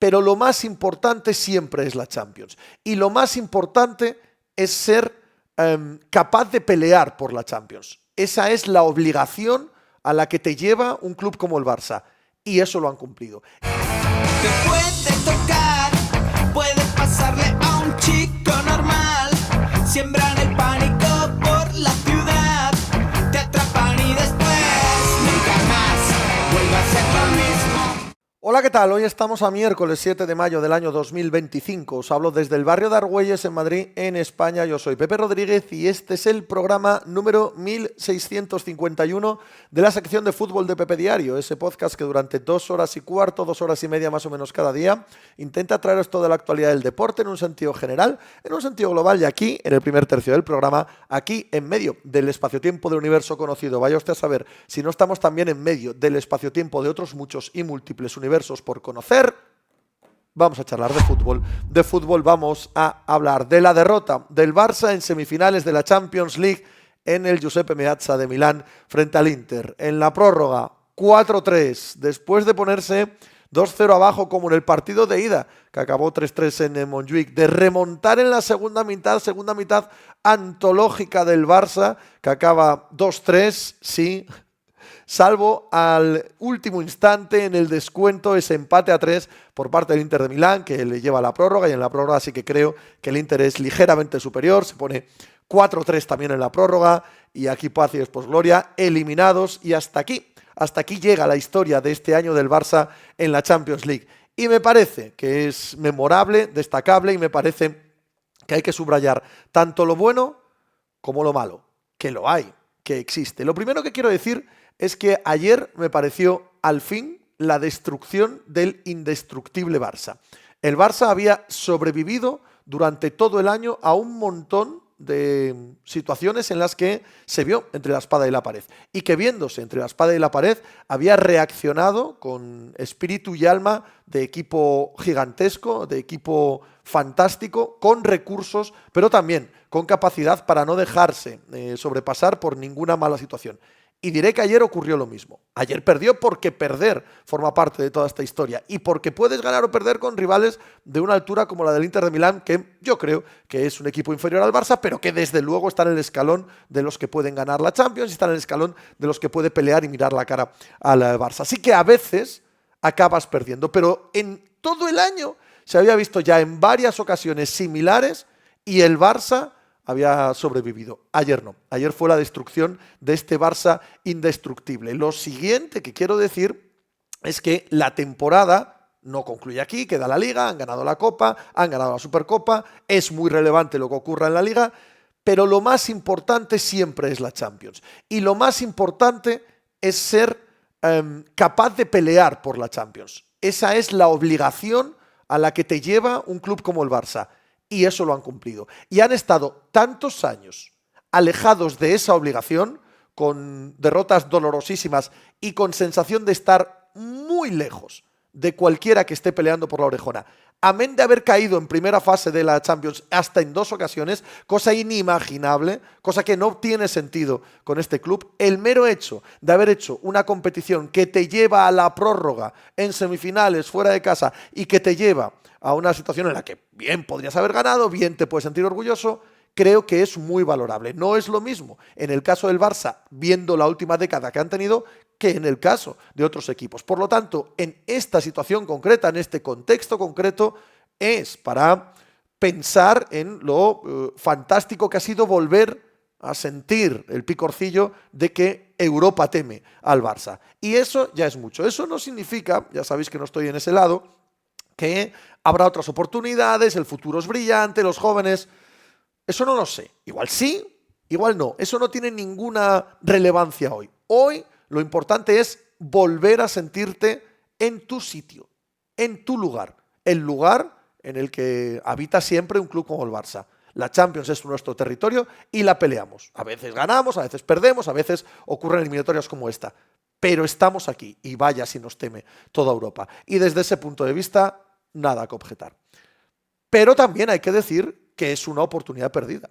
pero lo más importante siempre es la Champions. Y lo más importante es ser capaz de pelear por la Champions. Esa es la obligación a la que te lleva un club como el Barça. Y eso lo han cumplido. Te puede tocar, puede pasarle a un chico normal. Siembran el pánico por la ciudad, te atrapan y después nunca más vuelve a ser lo mismo. Hola, ¿qué tal? Hoy estamos a miércoles 7 de mayo del año 2025. Os hablo desde el barrio de Argüelles, en Madrid, en España. Yo soy Pepe Rodríguez y este es el programa número 1651 de la sección de fútbol de Pepe Diario, ese podcast que durante 2 horas y cuarto, 2 horas y media más o menos cada día, intenta traeros toda la actualidad del deporte en un sentido general, en un sentido global y aquí, en el primer tercio del programa, aquí en medio del espacio-tiempo del universo conocido. Vaya usted a saber si no estamos también en medio del espacio-tiempo de otros muchos y múltiples universos por conocer. Vamos a charlar de fútbol. De fútbol vamos a hablar de la derrota del Barça en semifinales de la Champions League en el Giuseppe Meazza de Milán frente al Inter. En la prórroga, 4-3, después de ponerse 2-0 abajo como en el partido de ida, que acabó 3-3 en Montjuic, de remontar en la segunda mitad antológica del Barça, que acaba 2-3, sí, salvo al último instante en el descuento, ese empate a 3 por parte del Inter de Milán, que le lleva a la prórroga, y en la prórroga sí que creo que el Inter es ligeramente superior, se pone 4-3 también en la prórroga, y aquí paz y después gloria, eliminados, y hasta aquí llega la historia de este año del Barça en la Champions League. Y me parece que es memorable, destacable, y me parece que hay que subrayar tanto lo bueno como lo malo, que lo hay, que existe. Lo primero que quiero decir es que ayer me pareció al fin la destrucción del indestructible Barça. El Barça había sobrevivido durante todo el año a un montón de situaciones en las que se vio entre la espada y la pared, y que viéndose entre la espada y la pared había reaccionado con espíritu y alma de equipo gigantesco, de equipo fantástico, con recursos, pero también con capacidad para no dejarse sobrepasar por ninguna mala situación. Y diré que ayer ocurrió lo mismo. Ayer perdió porque perder forma parte de toda esta historia y porque puedes ganar o perder con rivales de una altura como la del Inter de Milán, que yo creo que es un equipo inferior al Barça, pero que desde luego está en el escalón de los que pueden ganar la Champions y está en el escalón de los que puede pelear y mirar la cara al Barça. Así que a veces acabas perdiendo, pero en todo el año se había visto ya en varias ocasiones similares y el Barça había sobrevivido. Ayer no. Ayer fue la destrucción de este Barça indestructible. Lo siguiente que quiero decir es que la temporada no concluye aquí, queda la Liga, han ganado la Copa, han ganado la Supercopa, es muy relevante lo que ocurra en la Liga, pero lo más importante siempre es la Champions. Y lo más importante es ser capaz de pelear por la Champions. Esa es la obligación a la que te lleva un club como el Barça. Y eso lo han cumplido. Y han estado tantos años alejados de esa obligación, con derrotas dolorosísimas y con sensación de estar muy lejos de cualquiera que esté peleando por la orejona. Amén de haber caído en primera fase de la Champions hasta en 2 ocasiones, cosa inimaginable, cosa que no tiene sentido con este club, el mero hecho de haber hecho una competición que te lleva a la prórroga en semifinales fuera de casa y que te lleva a una situación en la que bien podrías haber ganado, bien te puedes sentir orgulloso, creo que es muy valorable. No es lo mismo en el caso del Barça, viendo la última década que han tenido, que en el caso de otros equipos. Por lo tanto, en esta situación concreta, en este contexto concreto, es para pensar en lo fantástico que ha sido volver a sentir el picorcillo de que Europa teme al Barça. Y eso ya es mucho. Eso no significa, ya sabéis que no estoy en ese lado, que habrá otras oportunidades, el futuro es brillante, los jóvenes. Eso no lo sé. Igual sí, igual no. Eso no tiene ninguna relevancia hoy. Hoy lo importante es volver a sentirte en tu sitio, en tu lugar, el lugar en el que habita siempre un club como el Barça. La Champions es nuestro territorio y la peleamos. A veces ganamos, a veces perdemos, a veces ocurren eliminatorias como esta. Pero estamos aquí y vaya si nos teme toda Europa. Y desde ese punto de vista, nada que objetar. Pero también hay que decir que es una oportunidad perdida.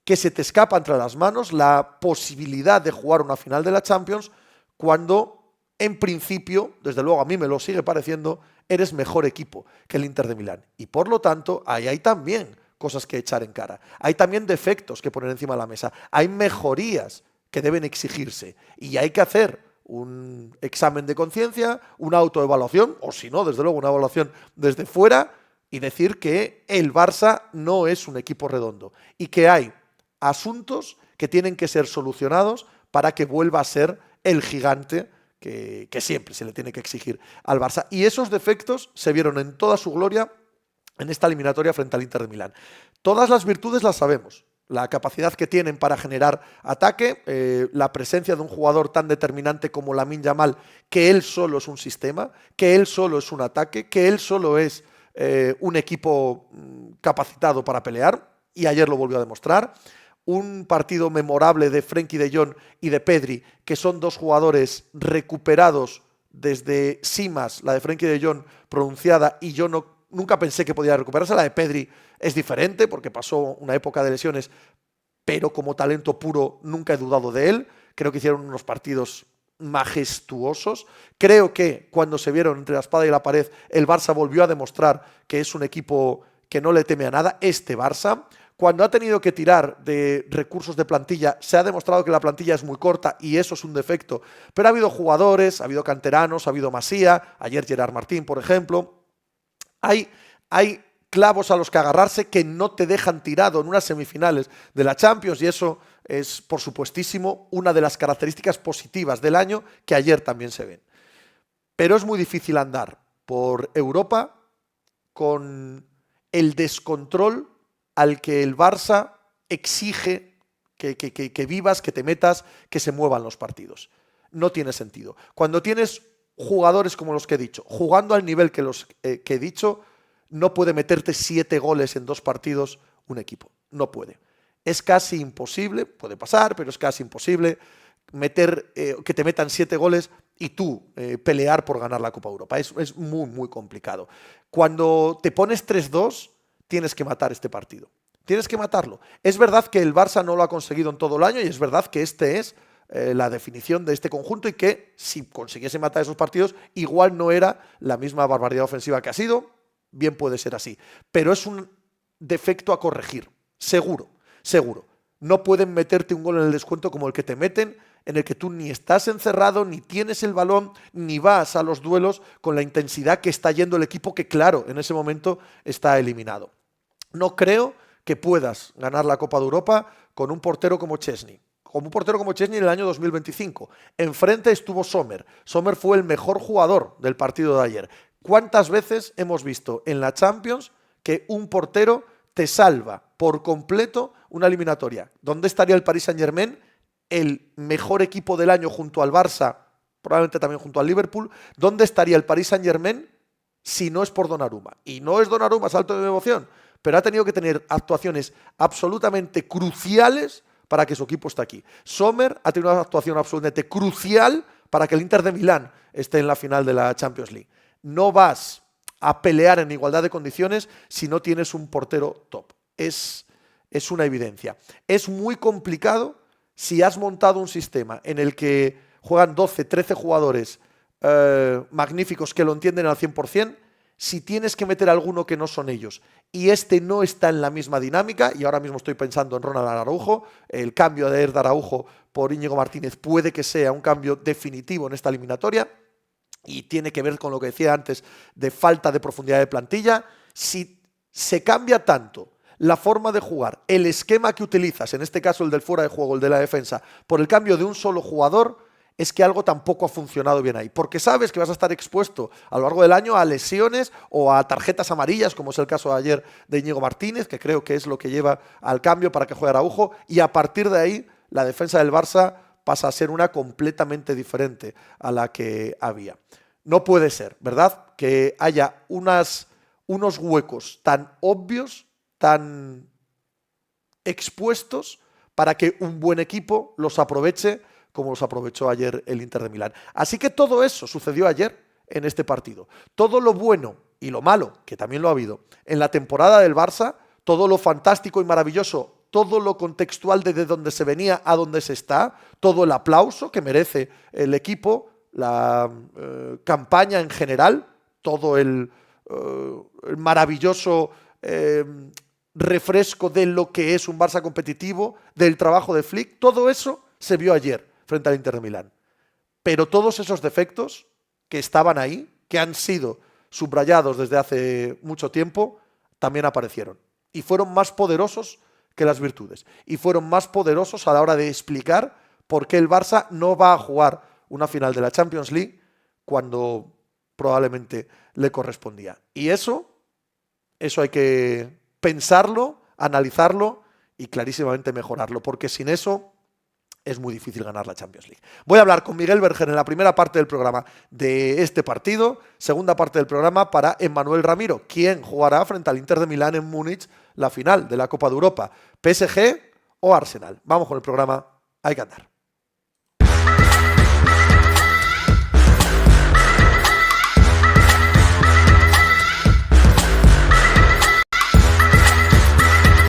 Que se te escapa entre las manos la posibilidad de jugar una final de la Champions cuando, en principio, desde luego a mí me lo sigue pareciendo, eres mejor equipo que el Inter de Milán. Y por lo tanto, ahí hay también cosas que echar en cara. Hay también defectos que poner encima de la mesa. Hay mejorías que deben exigirse. Y hay que hacer un examen de conciencia, una autoevaluación, o si no, desde luego, una evaluación desde fuera, y decir que el Barça no es un equipo redondo y que hay asuntos que tienen que ser solucionados para que vuelva a ser el gigante que siempre se le tiene que exigir al Barça. Y esos defectos se vieron en toda su gloria en esta eliminatoria frente al Inter de Milán. Todas las virtudes las sabemos. La capacidad que tienen para generar ataque, la presencia de un jugador tan determinante como Lamine Yamal, que él solo es un sistema, que él solo es un ataque, que él solo es un equipo capacitado para pelear, y ayer lo volvió a demostrar. Un partido memorable de Frenkie de Jong y de Pedri, que son dos jugadores recuperados desde cimas, la de Frenkie de Jong pronunciada, y yo nunca pensé que podía recuperarse. La de Pedri es diferente porque pasó una época de lesiones, pero como talento puro nunca he dudado de él. Creo que hicieron unos partidos majestuosos. Creo que cuando se vieron entre la espada y la pared, el Barça volvió a demostrar que es un equipo que no le teme a nada, este Barça. Cuando ha tenido que tirar de recursos de plantilla, se ha demostrado que la plantilla es muy corta y eso es un defecto. Pero ha habido jugadores, ha habido canteranos, ha habido Masía, ayer Gerard Martín, por ejemplo. Hay clavos a los que agarrarse que no te dejan tirado en unas semifinales de la Champions, y eso es, por supuestísimo, una de las características positivas del año que ayer también se ven. Pero es muy difícil andar por Europa con el descontrol al que el Barça exige que vivas, que te metas, que se muevan los partidos. No tiene sentido. Cuando tienes jugadores como los que he dicho, jugando al nivel que he dicho, no puede meterte 7 goles en 2 partidos un equipo. No puede. Es casi imposible, puede pasar, pero es casi imposible que te metan 7 goles y tú pelear por ganar la Copa Europa. Es muy, muy complicado. Cuando te pones 3-2, tienes que matar este partido. Tienes que matarlo. Es verdad que el Barça no lo ha conseguido en todo el año y es verdad que este es la definición de este conjunto y que si consiguiese matar esos partidos, igual no era la misma barbaridad ofensiva que ha sido. Bien puede ser así. Pero es un defecto a corregir. Seguro, seguro. No pueden meterte un gol en el descuento como el que te meten, en el que tú ni estás encerrado, ni tienes el balón, ni vas a los duelos con la intensidad que está yendo el equipo, que claro, en ese momento está eliminado. No creo que puedas ganar la Copa de Europa con un portero como Szczęsny. Como un portero como Szczęsny en el año 2025. Enfrente estuvo Sommer. Sommer fue el mejor jugador del partido de ayer. ¿Cuántas veces hemos visto en la Champions que un portero te salva por completo una eliminatoria? ¿Dónde estaría el Paris Saint-Germain, el mejor equipo del año junto al Barça, probablemente también junto al Liverpool? ¿Dónde estaría el Paris Saint-Germain si no es por Donnarumma? Y no es Donnarumma salto de devoción, pero ha tenido que tener actuaciones absolutamente cruciales para que su equipo esté aquí. Sommer ha tenido una actuación absolutamente crucial para que el Inter de Milán esté en la final de la Champions League. No vas a pelear en igualdad de condiciones si no tienes un portero top. Es una evidencia. Es muy complicado si has montado un sistema en el que juegan 12, 13 jugadores magníficos que lo entienden al 100%, si tienes que meter alguno que no son ellos y este no está en la misma dinámica, y ahora mismo estoy pensando en Ronald Araujo, el cambio de Eder Araujo por Íñigo Martínez puede que sea un cambio definitivo en esta eliminatoria, y tiene que ver con lo que decía antes de falta de profundidad de plantilla. Si se cambia tanto la forma de jugar, el esquema que utilizas, en este caso el del fuera de juego, el de la defensa, por el cambio de un solo jugador, es que algo tampoco ha funcionado bien ahí. Porque sabes que vas a estar expuesto a lo largo del año a lesiones o a tarjetas amarillas, como es el caso de ayer de Íñigo Martínez, que creo que es lo que lleva al cambio para que juegue Araujo, y a partir de ahí la defensa del Barça pasa a ser una completamente diferente a la que había. No puede ser, ¿verdad?, que haya unos huecos tan obvios, tan expuestos, para que un buen equipo los aproveche como los aprovechó ayer el Inter de Milán. Así que todo eso sucedió ayer en este partido. Todo lo bueno y lo malo, que también lo ha habido, en la temporada del Barça, todo lo fantástico y maravilloso, todo lo contextual desde donde se venía a donde se está, todo el aplauso que merece el equipo, la campaña en general, todo el maravilloso refresco de lo que es un Barça competitivo, del trabajo de Flick, todo eso se vio ayer frente al Inter de Milán. Pero todos esos defectos que estaban ahí, que han sido subrayados desde hace mucho tiempo, también aparecieron. Y fueron más poderosos que las virtudes. Y fueron más poderosos a la hora de explicar por qué el Barça no va a jugar una final de la Champions League cuando probablemente le correspondía. Y eso hay que pensarlo, analizarlo y clarísimamente mejorarlo, porque sin eso es muy difícil ganar la Champions League. Voy a hablar con Miguel Berger en la primera parte del programa de este partido, segunda parte del programa para Emmanuel Ramiro, quien jugará frente al Inter de Milán en Múnich la final de la Copa de Europa, PSG o Arsenal. Vamos con el programa, hay que andar.